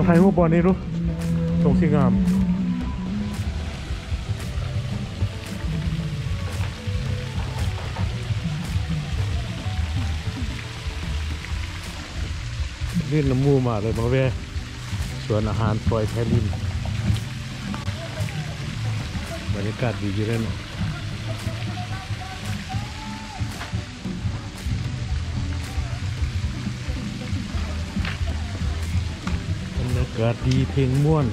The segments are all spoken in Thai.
ถ่ายรูปบอลนี่รู้ตรงที่งามลื่นน้ำมูมาเลยมาแวะสวนอาหารซอยไทยริมบรรยากาศดีอยู่เลยเนาะบรรยากาศดีเพลงม่วน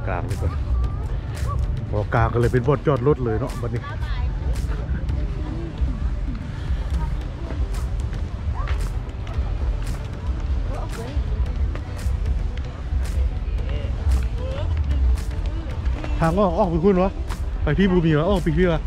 กลางนี่ก่อนพอกลางก็เลยเป็นบอดจอดรถเลยเนาะวันนี้ทางออกไปคุณวะไปพี่บูมีวะออกไปพี่วะ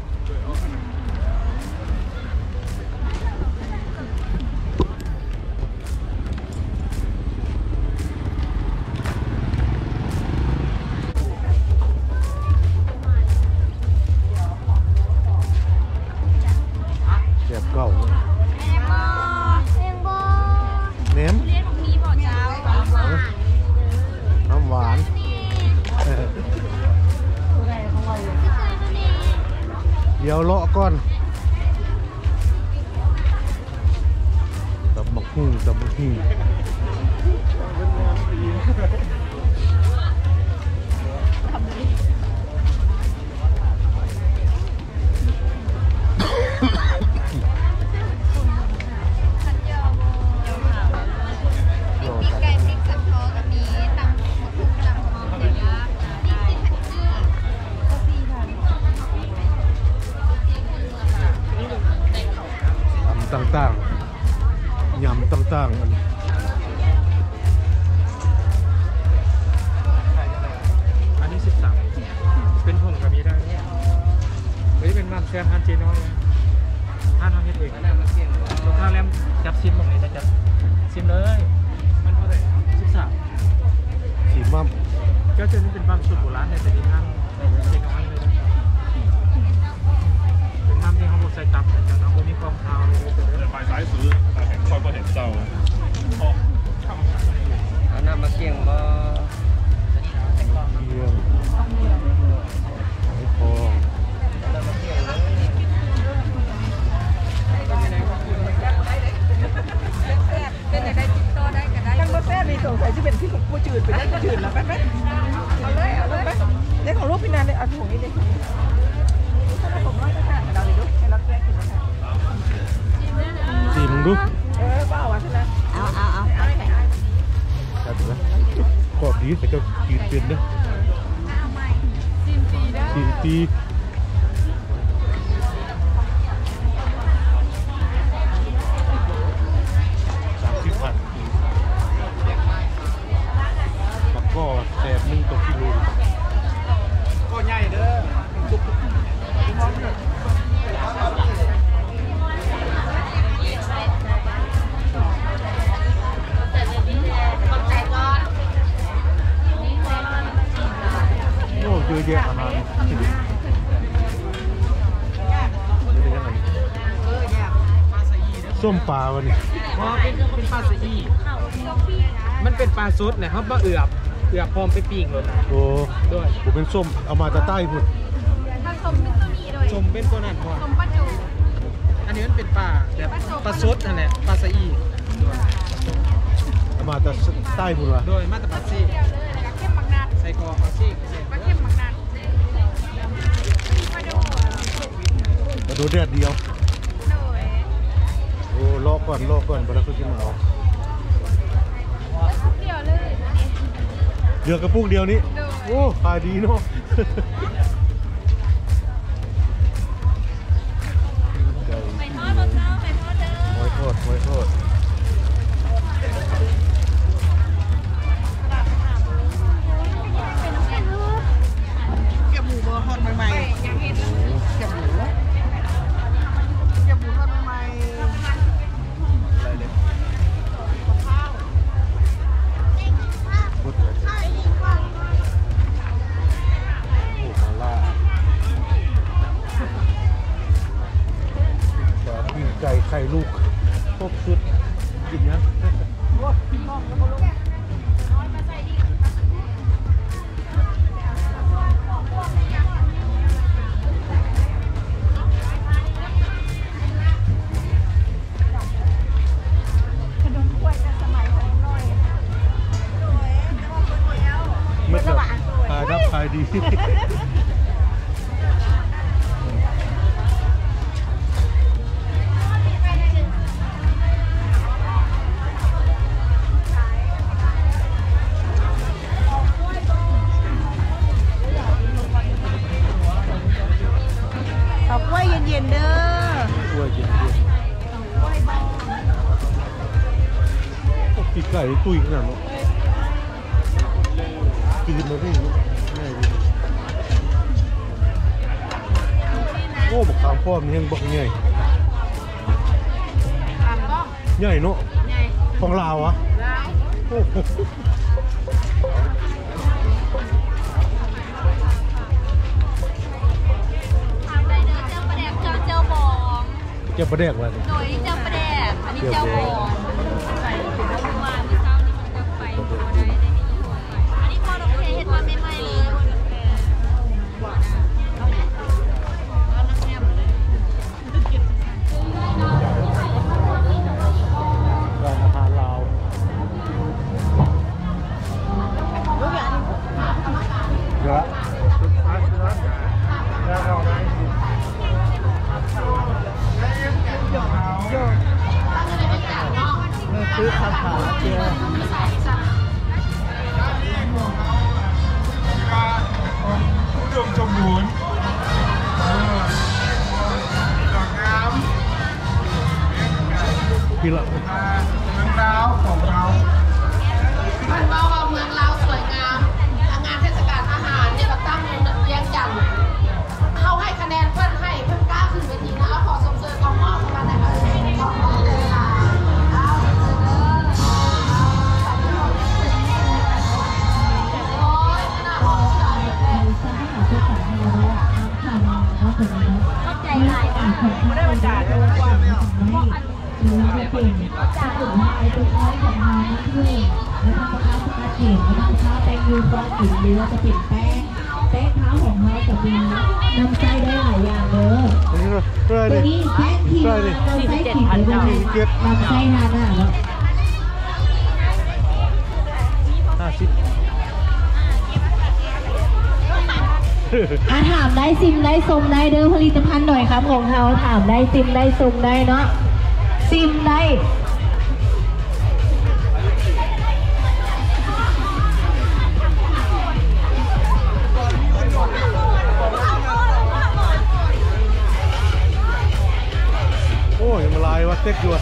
เดี๋ยวเลาะก่อนตับมักหุ่งตับมักหุ่งต่างๆยำต่างๆอันนี้13เป็นผงกับมีได้เฮ้ยเป็นมันแซมฮันเจน้อยท่านทำเองลูกค้าแล้วจับซิมตรงนี้จะจับซิมเลยมันเท่าไหร่13สีมั่มก็จะนี่เป็นมั่มสูตรโบราณในแต่ที่ท่านเจน้อยเลยเป็นมั่มที่เขาบดใส่ตับแต่น้องคนนี้ความคาวเลยไปสายซื้อแต่เห็นคอยก็เห็นเจ้าเอาน้ำมาเกี่ยงบ่เยี่ยมพอเป็นอะไรติดต่อได้ก็ได้ยังบ่แซ่บมีสงสัยที่เป็นที่ของผู้จืดไปได้ผู้จืดแล้วแป๊บเอาเลยเด็กของลูกพี่นานเลยเอาถุงนี้เลยถ้าผมว่าจะทานเราเลยดูให้เราแก้กินนะคะสีมึงดูเปล่าวะใช่ไหมเอาครับนะขอบดีแต่ก็กินเป็นนะซีนปี30,000แล้วก็แสบ1ต่อกิโลก็ใหญ่เด้อซุปโอ้เยอะแยะอาหารส้มปลาวันนี้เป็นปลาสะอีมันเป็นปลาซุดเนี่ยเขาเอือบพร้อมไปปิ้งเลยโอ้ด้วยผมเป็นส้มเอามาจากใต้พุ่นถ้าส้มเป็นตัวนี้ด้วยส้มเป็นตัวนั้นพอส้มปลาจูอันนี้มันเป็นปลาแบบปลาซุดนั่นแหละปลาสะอีเอามาจากใต้พุ่นวะโดยมาจากปลาซี่ใส่กอปลาซี่ปลาเข้มมักนัดมาดูแดดเดียวโอ้รอก่อนบราคุชิมาเอาเดียวเลยเดือกระปุกเดียวนี้โอ้ขายดีเนาะไปทอดรถเจ้าไปทอดเด้อหอยทอดเก็บหมูเบอร์ทอดใหม่ๆยังเห็นเก็บหมูทอดใหม่อะไรเลยไก่ไข่ลูกครบชุดกินนะขนมกล้วยแต่สมัยขนมน้อยเมื่อขายรับขายดี ตุ้ยขนาดนั้นกินมาพี่ง่ายดีโอ้บอกขามพ่อมันยังบอกง่ายใหญ่เนาะของลาวอะโอ้โหเจ้าประเดกว่ะ หน่อยเจ้าประแดกอันนี้เจ้าบองใส่เป็นน้ำมันเมื่อเช้านี้มันจะไปหัวได้ในนี้หัวไปอันนี้พอดอกเพเห็นมาไม่ไหม้เลยดอกเพเอาไหมเอานักแง่เลย ร้านอาหารลาวเยอะคือขาขาเจียผู้ดมสมบูรณ์ดอกงาม พี่ละ เมืองดาวของเรา มันบอกว่าเมืองเราสวยงามงานเทศกาลอาหารเนี่ยเราตั้งเรียงจันทร์เขาให้คะแนนเพื่อนให้เพื่อนกล้าขึ้นเวทีนะเอาขอสมเสริมกองมอบเข้ามาหน่อยขอบคุณเลยค่ะเข้าใจหลายมากไม่ได้บรรดาเลยว่าเพราะอันนี้จ่ายเป็นน้อยของทางนั่นคือแล้วทำข้าวสกัดเขียวทำข้าวแป้งยูฟองกลิ่นหรือว่าจะเป็นแป้งเท้าของเราจะมีนำไส้ได้หลายอย่างเลยตัวนี้แป้งที่นำไส้ขิงหรือว่านำไส้ทานอ่ะถามได้ซิมได้ชมได้เด้อผลิตภัณฑ์หน่อยครับของเราถามได้ซิมได้ชมได้เนาะซิมได้โอ้ยมาลายวะเต็กอยู่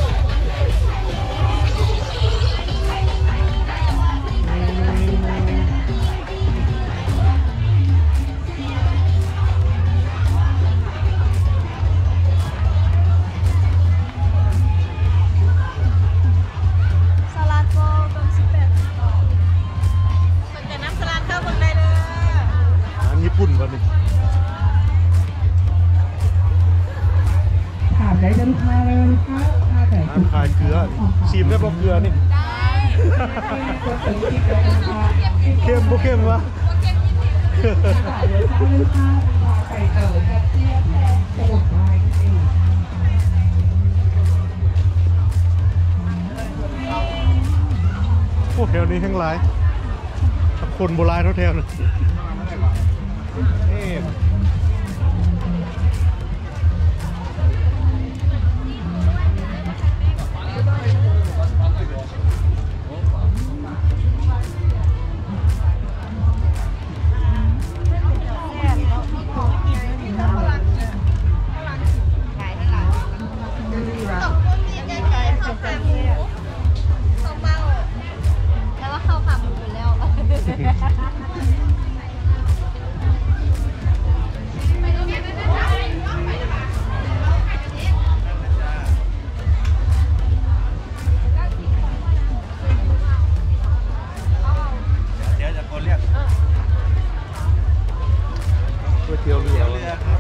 ญี่ปุ่นวันนี้ถามได้จะลูกค้าเลยลูกค้าแต่ น้ำคายเกลือชิมได้บอกเกลือนี่เข้มบ่เข้มวะพวกแถวนี้ทั้งหลายคนโบราณแถวๆนะแล้วว่าเข้าขาหมูไปแล้ว เดี๋ยวจะคนเรียก ก๋วยเตี๋ยวเรือ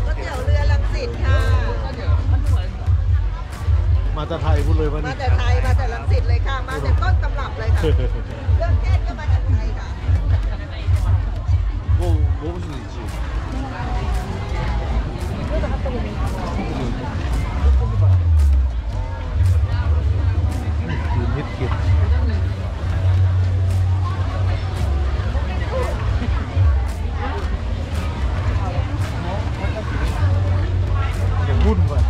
ก๋วยเตี๋ยวเรือลังสิตค่ะ มาจากไทยพูดเลยวัน มา นี้ จากไทยมาจากลังสิตเลยค่ะมาจากต้นตำรับเลยค่ะเครื่องเทศก็มาจากไทยค่ะ我不是你记。นิดเก็บอย่างวุ่นว่ะ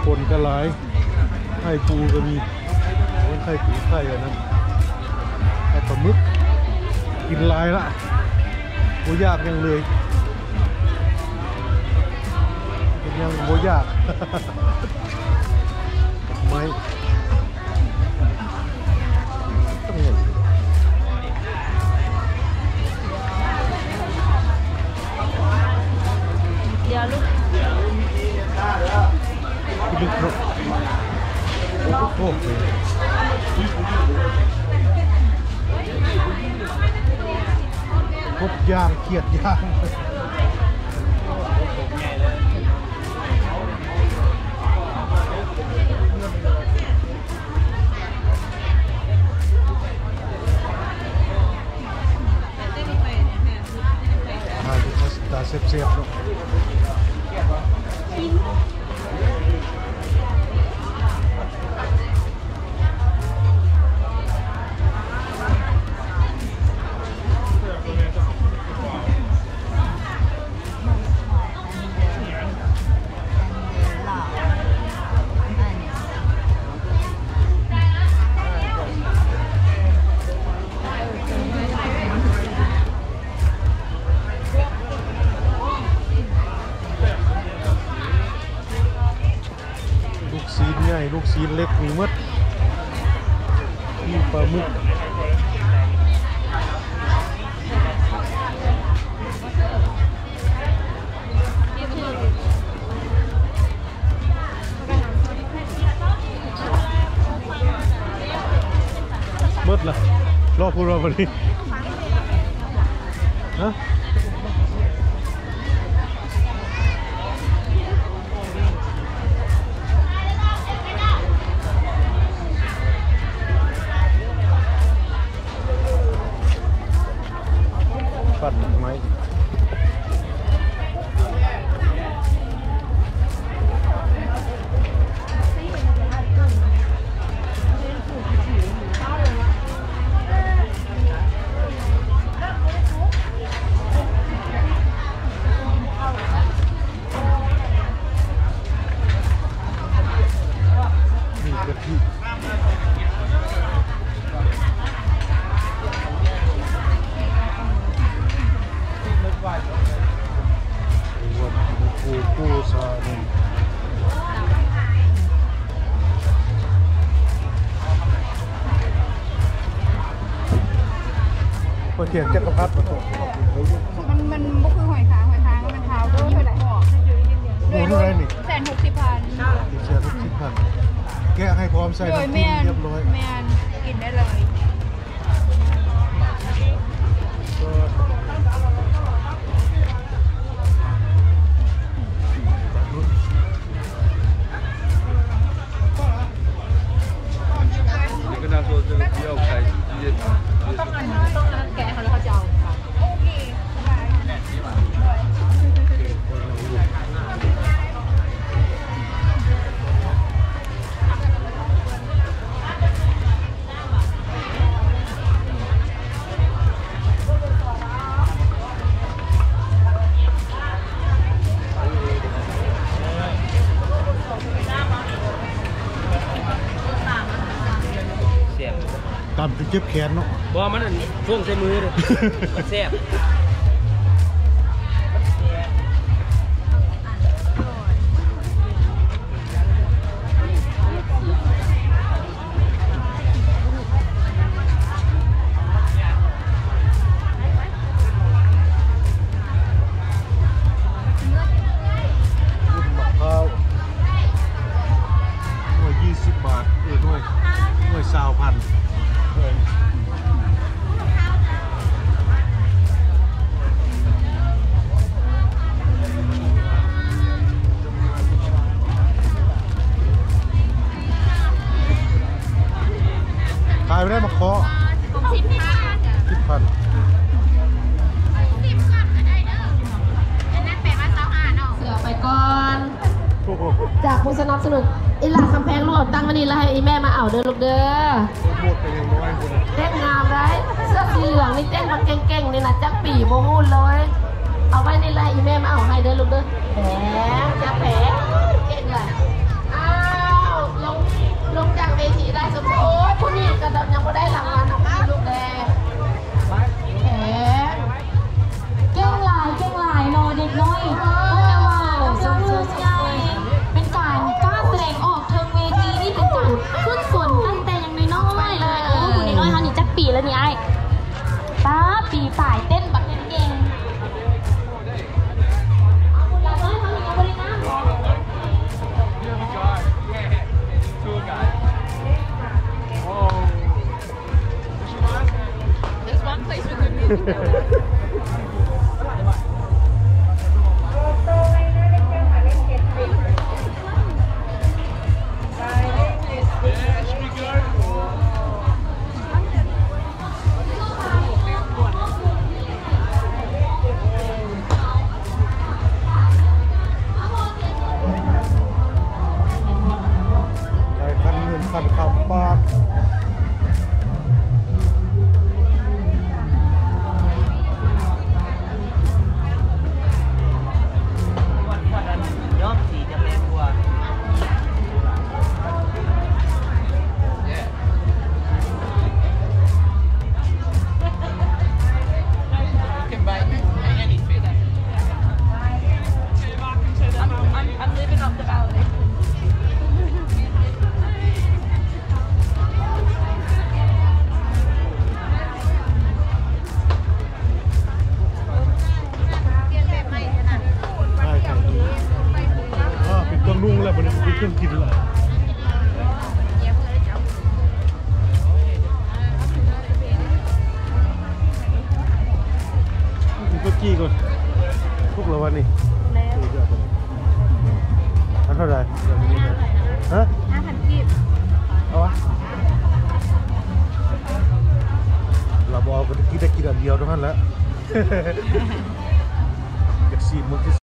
คนก็หลายไข่ปูก็มีไข่ปูไข่อันนั้นไข่ปลาหมึกกินลายละโบยากยังเลยยังโบยาก ไม่ต้องเห็นเดี๋ยวลูก กินครบโอ้โหครบย่างเขียดย่างตาเสียบๆเนาะซีนใหญ่ลูกซีนเล็กมีมัดมีปลาหมึกมัดล่ะรอพูดเราพอดีฮะปัดไม้นี่กะทิปูซาเนี่ยพอเทียนจักรพรรดิมาตกมันบ่คือหอยทางมันเท้าด้วยเท่าไหร่ โอ้โหอะไรนี่160,000ติดเชื้อทุกสิบพันแกะให้พร้อมใส่น้ำจิ้มเรียบร้อยแม่นกินได้เลยต้องแกะเขาแล้วเขาจะเอาโอเคตามไปเจ็บแขนเนาะบ่มันช่วงใส่มือเลยแซ่บ20 บาทด้วย20,000ขายไม่ได้มาเคาะ10,000เสือไปก่อนจากผู้สนับสนุนอีหลาคำแพงลูกตั้งวันนี้แล้วให้อีแม่มาเอาเด้อลูกเด้อหมดไปยังน้อยคนเต้นงามได้เสื้อสีเหลืองนี่เต้นมันเก่งๆนี่นะจักปีโมงูเลยเอาไว้นี่แหละอีแม่มาเอาให้เด้อลูกเด้อแผลจะแผลเก่งเลย ไปคันเงินคันคำปาก ย้อมสีจะแพงกว่า อันนี้เป็นออกจากเอาเลย ใช่ใช่เป็นเครื่องนุ่งแล้วเป็นเครื่องกินแล้วกินก็กี้ก่อนทุกละวันนี่อันเท่าไหร่ฮะ 5,000 กีบ เอาวะเราบอกกันกินได้กินอันเดียวเท่านั้นแหละอยากซีมึง